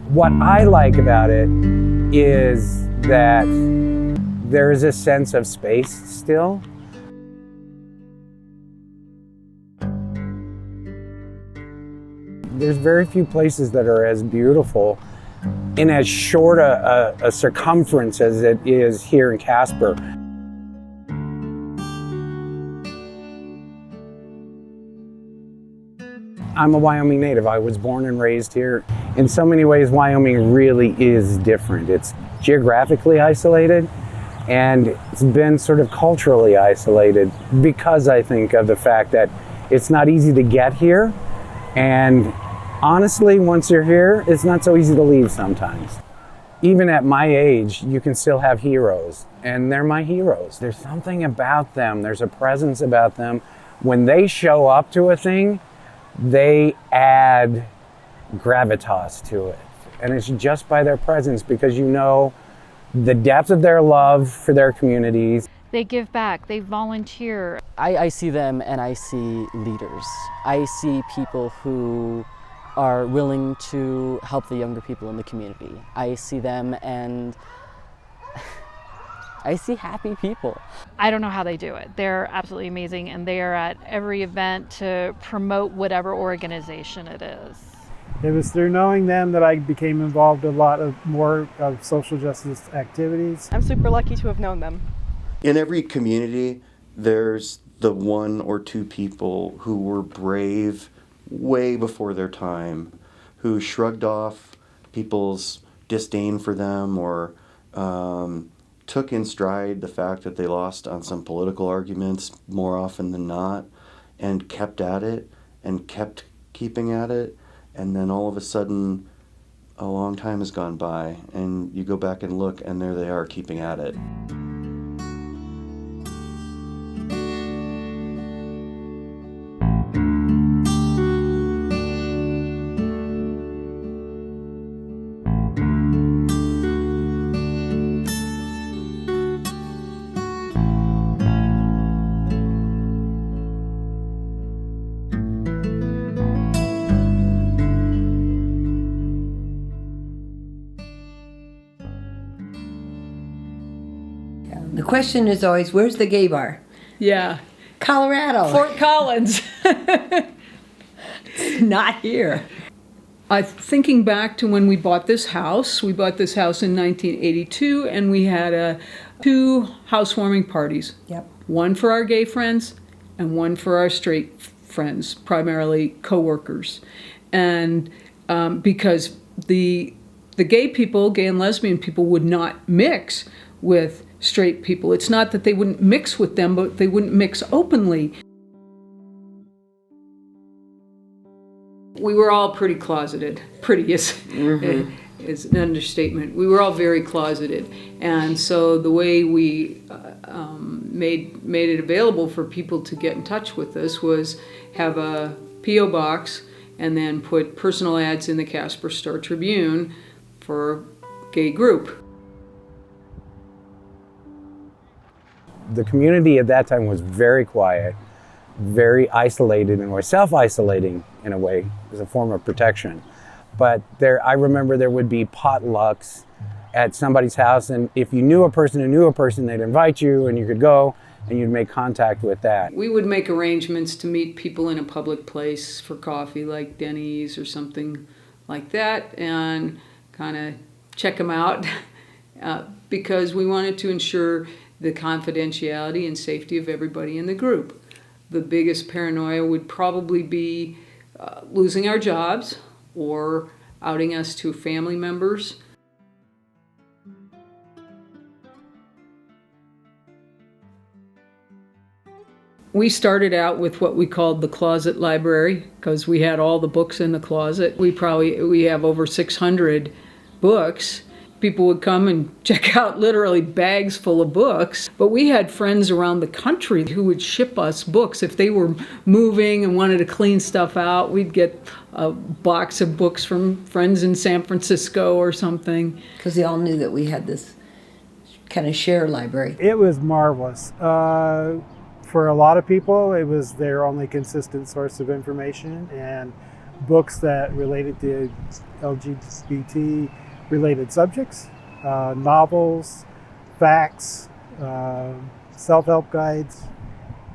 What I like about it is that there is a sense of space still. There's very few places that are as beautiful in as short a circumference as it is here in Casper. I'm a Wyoming native. I was born and raised here. In so many ways, Wyoming really is different. It's geographically isolated, and it's been sort of culturally isolated because I think of the fact that it's not easy to get here, and honestly, once you're here, it's not so easy to leave sometimes. Even at my age, you can still have heroes, and they're my heroes. There's something about them, there's a presence about them. When they show up to a thing, they add gravitas to it. And it's just by their presence, because you know the depth of their love for their communities. They give back, they volunteer. I see them and I see leaders. I see people who are willing to help the younger people in the community. I see them and I see happy people. I don't know how they do it. They're absolutely amazing, and they are at every event to promote whatever organization it is. It was through knowing them that I became involved in a lot of more of social justice activities. I'm super lucky to have known them. In every community, there's the one or two people who were brave way before their time, who shrugged off people's disdain for them or took in stride the fact that they lost on some political arguments more often than not, and kept at it and kept keeping at it. And then all of a sudden, a long time has gone by, and you go back and look, and there they are keeping at it. The question is always, where's the gay bar? Yeah. Colorado. Fort Collins. Not here. Thinking back to when we bought this house in 1982, and we had 2 housewarming parties. Yep. One for our gay friends and one for our straight friends, primarily coworkers. And because the gay people, gay and lesbian people, would not mix with straight people. It's not that they wouldn't mix with them, but they wouldn't mix openly. We were all pretty closeted. Pretty is an understatement. We were all very closeted. And so the way we made it available for people to get in touch with us was have a P.O. box and then put personal ads in the Casper Star Tribune for a gay group. The community at that time was very quiet, very isolated, and self-isolating in a way as a form of protection. But I remember there would be potlucks at somebody's house, and if you knew a person who knew a person, they'd invite you and you could go and you'd make contact with that. We would make arrangements to meet people in a public place for coffee, like Denny's or something like that, and kind of check them out because we wanted to ensure the confidentiality and safety of everybody in the group. The biggest paranoia would probably be losing our jobs or outing us to family members. We started out with what we called the closet library because we had all the books in the closet. We have over 600 books. People would come and check out literally bags full of books. But we had friends around the country who would ship us books. If they were moving and wanted to clean stuff out, we'd get a box of books from friends in San Francisco or something. Because they all knew that we had this kind of share library. It was marvelous. For a lot of people, it was their only consistent source of information, and books that related to LGBT related subjects, novels, facts, self-help guides.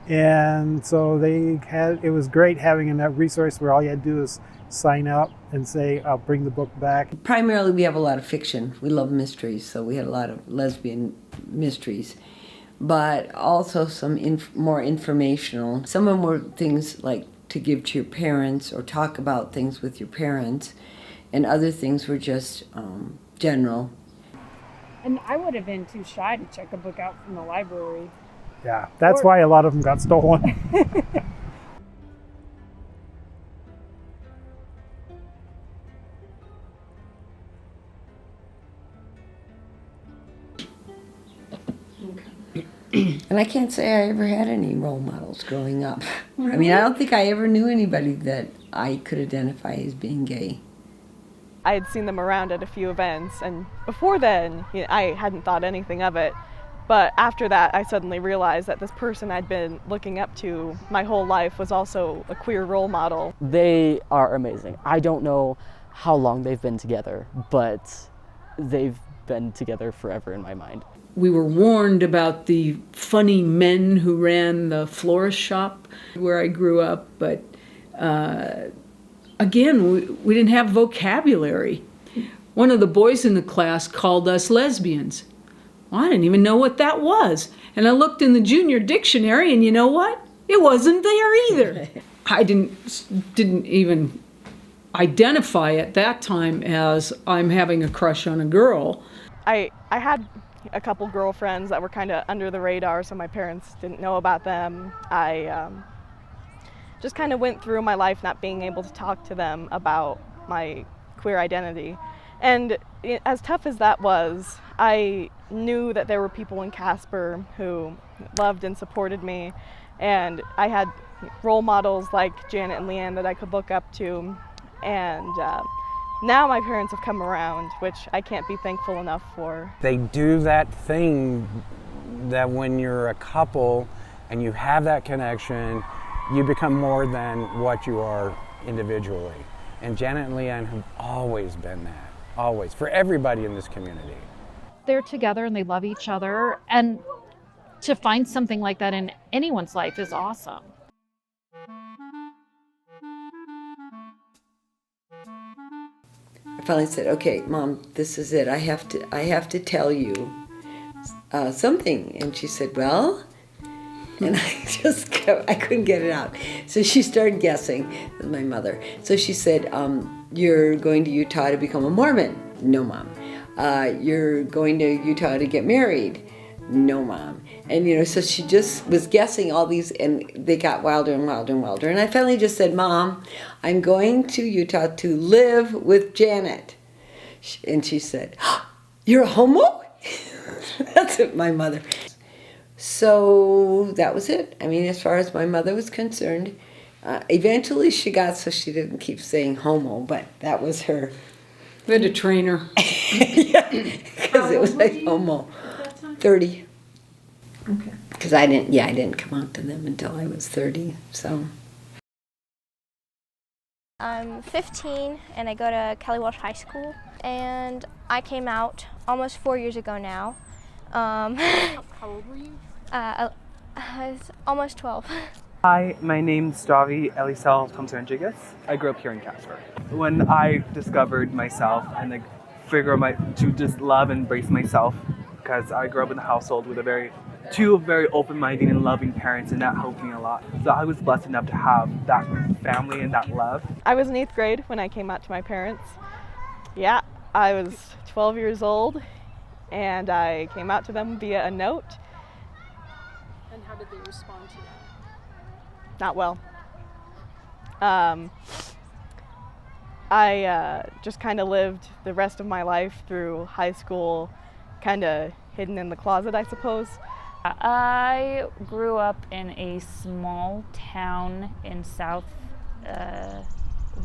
And so it was great having a resource where all you had to do is sign up and say, I'll bring the book back. Primarily, we have a lot of fiction. We love mysteries, so we had a lot of lesbian mysteries, but also some more informational. Some of them were things like to give to your parents or talk about things with your parents, and other things were just general. And I would have been too shy to check a book out from the library. Yeah, that's why a lot of them got stolen. And I can't say I ever had any role models growing up. I mean, I don't think I ever knew anybody that I could identify as being gay. I had seen them around at a few events, and before then, I hadn't thought anything of it. But after that, I suddenly realized that this person I'd been looking up to my whole life was also a queer role model. They are amazing. I don't know how long they've been together, but they've been together forever in my mind. We were warned about the funny men who ran the florist shop where I grew up, but again, we didn't have vocabulary. One of the boys in the class called us lesbians. Well, I didn't even know what that was. And I looked in the junior dictionary, and you know what? It wasn't there either. I didn't even identify at that time as I'm having a crush on a girl. I had a couple girlfriends that were kind of under the radar, so my parents didn't know about them. I just kind of went through my life not being able to talk to them about my queer identity. And as tough as that was, I knew that there were people in Casper who loved and supported me, and I had role models like Janet and Leanne that I could look up to, and now my parents have come around, which I can't be thankful enough for. They do that thing that when you're a couple and you have that connection, you become more than what you are individually. And Janet and Leanne have always been that, always, for everybody in this community. They're together and they love each other, and to find something like that in anyone's life is awesome. I finally said, "Okay, Mom, this is it. I have to tell you something." And she said, "Well," and I couldn't get it out. So she started guessing. My mother. So she said, "You're going to Utah to become a Mormon." "No, Mom." "You're going to Utah to get married." "No, Mom." And so she just was guessing all these, and they got wilder and wilder and wilder. And I finally just said, "Mom, I'm going to Utah to live with Janet." And she said, "You're a homo?" That's what my mother. So that was it. I mean, as far as my mother was concerned, eventually she got so she didn't keep saying homo, but that was her. We had to train her. Yeah, because it was like homo. 30. Okay. Because I didn't come out to them until I was 30, so. I'm 15 and I go to Kelly Walsh High School, and I came out almost 4 years ago now. How old were you? I was almost 12. Hi, my name's Davi Elisel Tomsaranjigas. I grew up here in Casper. When I discovered myself and to just love and embrace myself, because I grew up in a household with two very open-minded and loving parents, and that helped me a lot. So I was blessed enough to have that family and that love. I was in 8th grade when I came out to my parents. Yeah, I was 12 years old, and I came out to them via a note. And how did they respond to that? Not well. I just kind of lived the rest of my life through high school, kind of hidden in the closet, I suppose. I grew up in a small town in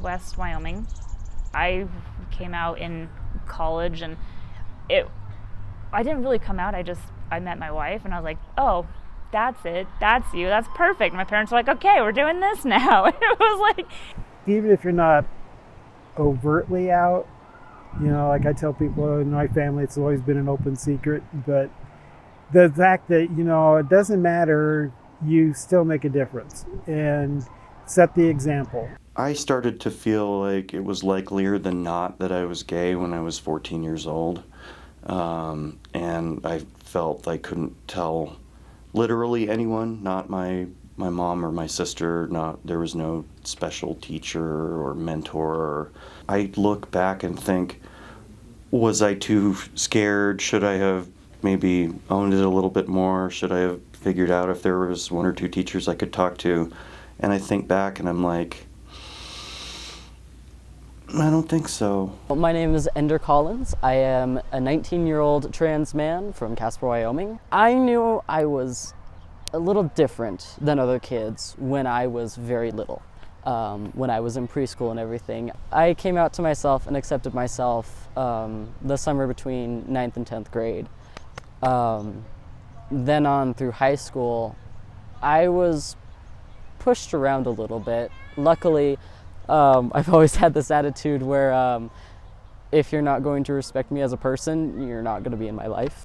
west Wyoming. I came out in college, and I didn't really come out. I met my wife, and I was like, oh, that's it. That's you. That's perfect. My parents were like, okay, we're doing this now. It was like, Even if you're not overtly out. You know, like I tell people in my family, it's always been an open secret. But the fact that, you know, it doesn't matter, you still make a difference and set the example. I started to feel like it was likelier than not that I was gay when I was 14 years old. And I felt I couldn't tell literally anyone, not my mom or my sister. There was no special teacher or mentor. I look back and think, was I too scared? Should I have maybe owned it a little bit more? Should I have figured out if there was one or two teachers I could talk to? And I think back and I'm like, I don't think so. My name is Ender Collins. I am a 19-year-old trans man from Casper, Wyoming. I knew I was a little different than other kids when I was very little, when I was in preschool and everything. I came out to myself and accepted myself the summer between 9th and 10th grade. Then on through high school, I was pushed around a little bit. Luckily, I've always had this attitude where if you're not going to respect me as a person, you're not going to be in my life.